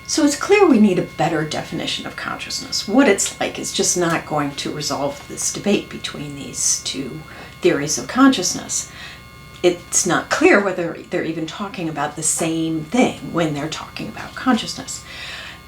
So it's clear we need a better definition of consciousness. What it's like is just not going to resolve this debate between these two theories of consciousness. It's not clear whether they're even talking about the same thing when they're talking about consciousness.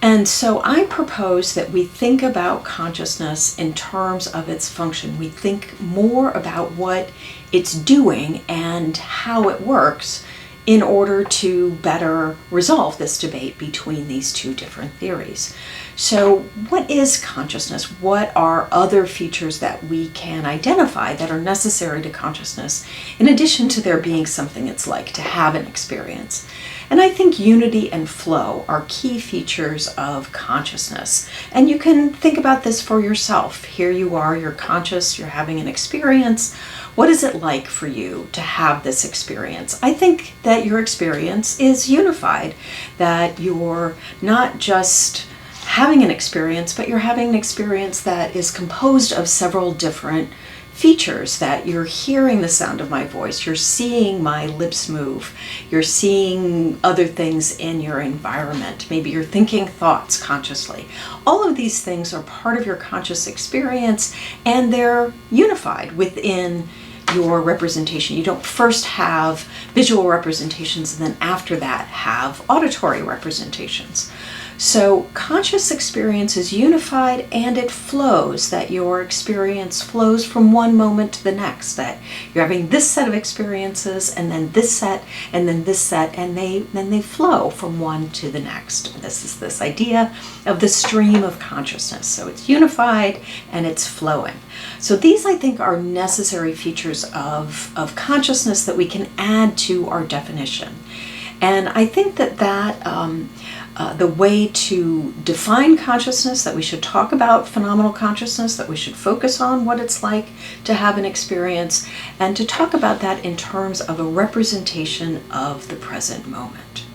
And so I propose that we think about consciousness in terms of its function. We think more about what it's doing and how it works in order to better resolve this debate between these two different theories. So what is consciousness? What are other features that we can identify that are necessary to consciousness, in addition to there being something it's like to have an experience? And I think unity and flow are key features of consciousness. And you can think about this for yourself. Here you are, you're conscious, you're having an experience. What is it like for you to have this experience? I think that your experience is unified, that you're not just having an experience, but you're having an experience that is composed of several different features, that you're hearing the sound of my voice, you're seeing my lips move, you're seeing other things in your environment, maybe you're thinking thoughts consciously. All of these things are part of your conscious experience, and they're unified within your representation. You don't first have visual representations and then after that have auditory representations. So conscious experience is unified and it flows, that your experience flows from one moment to the next, that you're having this set of experiences and then this set and then this set, and then they flow from one to the next. This is this idea of the stream of consciousness. So it's unified and it's flowing. So these, I think, are necessary features of consciousness that we can add to our definition. And I think that the way to define consciousness, that we should talk about phenomenal consciousness, that we should focus on what it's like to have an experience, and to talk about that in terms of a representation of the present moment.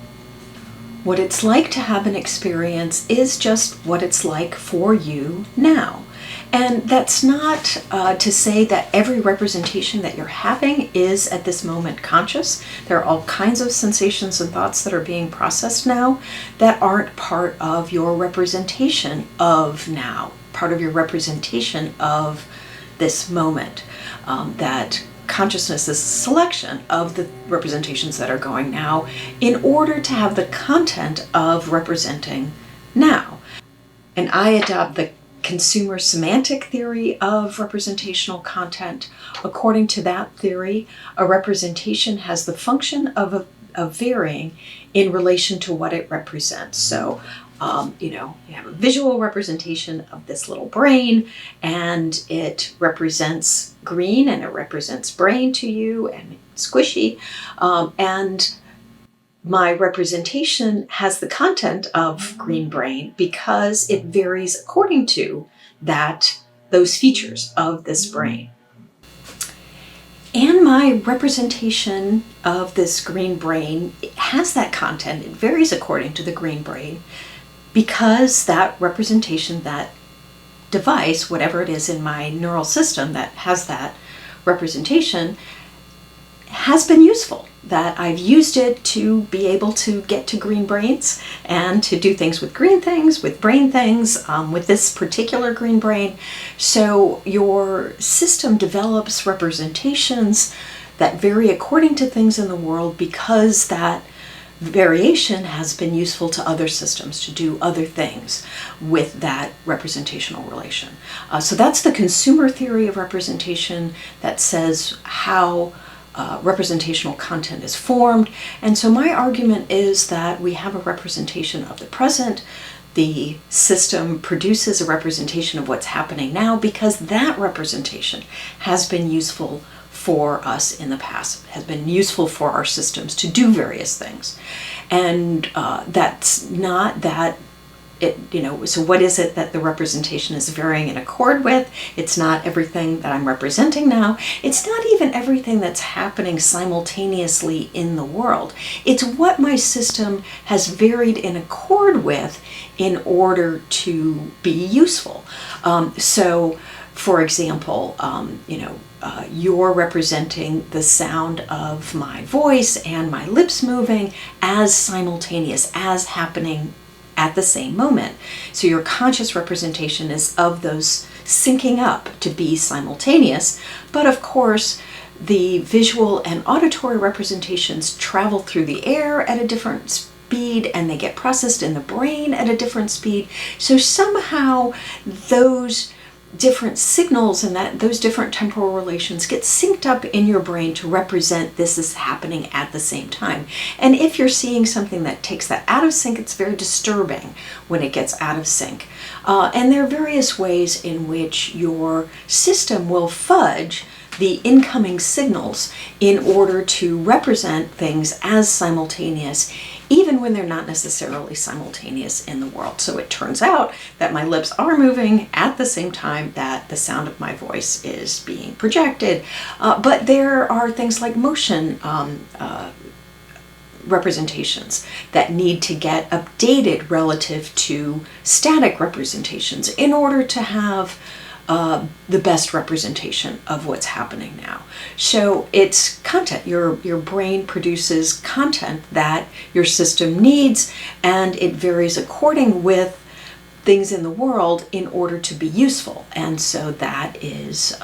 What it's like to have an experience is just what it's like for you now. And that's not to say that every representation that you're having is at this moment conscious. There are all kinds of sensations and thoughts that are being processed now that aren't part of your representation of now, part of your representation of this moment. That consciousness is a selection of the representations that are going now in order to have the content of representing now. And I adopt the Consumer Semantic Theory of representational content. According to that theory, a representation has the function of varying in relation to what it represents. So, you have a visual representation of this little brain, and it represents green, and it represents brain to you, and it's squishy, and my representation has the content of green brain because it varies according to those features of this brain. And my representation of this green brain has that content. It varies according to the green brain because that representation, that device, whatever it is in my neural system that has that representation, has been useful, that I've used it to be able to get to green brains and to do things with green things, with brain things, with this particular green brain. So your system develops representations that vary according to things in the world because that variation has been useful to other systems to do other things with that representational relation. So that's the consumer theory of representation that says how representational content is formed. And so my argument is that we have a representation of the present. The system produces a representation of what's happening now because that representation has been useful for us in the past, has been useful for our systems to do various things. And that's not that so what is it that the representation is varying in accord with? It's not everything that I'm representing now. It's not even everything that's happening simultaneously in the world. It's what my system has varied in accord with in order to be useful. So, for example, you're representing the sound of my voice and my lips moving as simultaneous, as happening at the same moment. So your conscious representation is of those syncing up to be simultaneous, but of course the visual and auditory representations travel through the air at a different speed and they get processed in the brain at a different speed. So somehow those different signals and those different temporal relations get synced up in your brain to represent this is happening at the same time. And if you're seeing something that takes that out of sync, it's very disturbing when it gets out of sync. And there are various ways in which your system will fudge the incoming signals in order to represent things as simultaneous, even when they're not necessarily simultaneous in the world. So it turns out that my lips are moving at the same time that the sound of my voice is being projected. But there are things like motion representations that need to get updated relative to static representations in order to have the best representation of what's happening now. So it's content. Your brain produces content that your system needs, and it varies according with things in the world in order to be useful. And so that is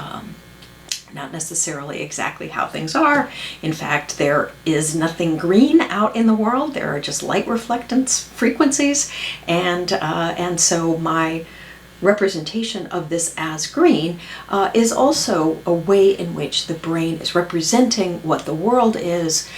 not necessarily exactly how things are. In fact, there is nothing green out in the world. There are just light reflectance frequencies, and so my representation of this as green is also a way in which the brain is representing what the world is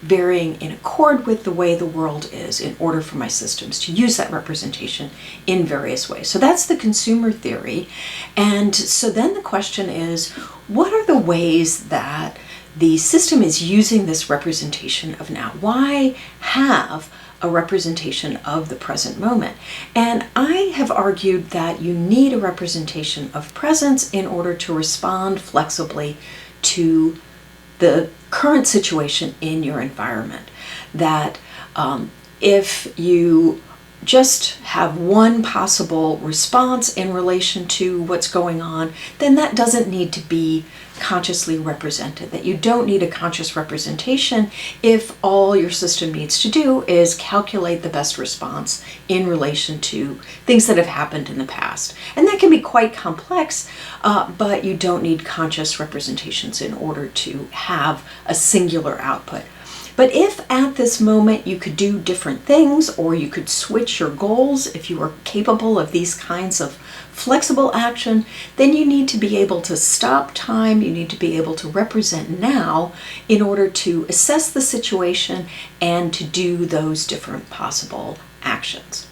varying in accord with the way the world is in order for my systems to use that representation in various ways. So that's the consumer theory. And so then the question is, what are the ways that the system is using this representation of now? Why have a representation of the present moment? And I have argued that you need a representation of presence in order to respond flexibly to the current situation in your environment. That if you just have one possible response in relation to what's going on, then that doesn't need to be consciously represented, that you don't need a conscious representation if all your system needs to do is calculate the best response in relation to things that have happened in the past. And that can be quite complex, but you don't need conscious representations in order to have a singular output. But if at this moment you could do different things, or you could switch your goals, if you are capable of these kinds of flexible action, then you need to be able to stop time, you need to be able to represent now in order to assess the situation and to do those different possible actions.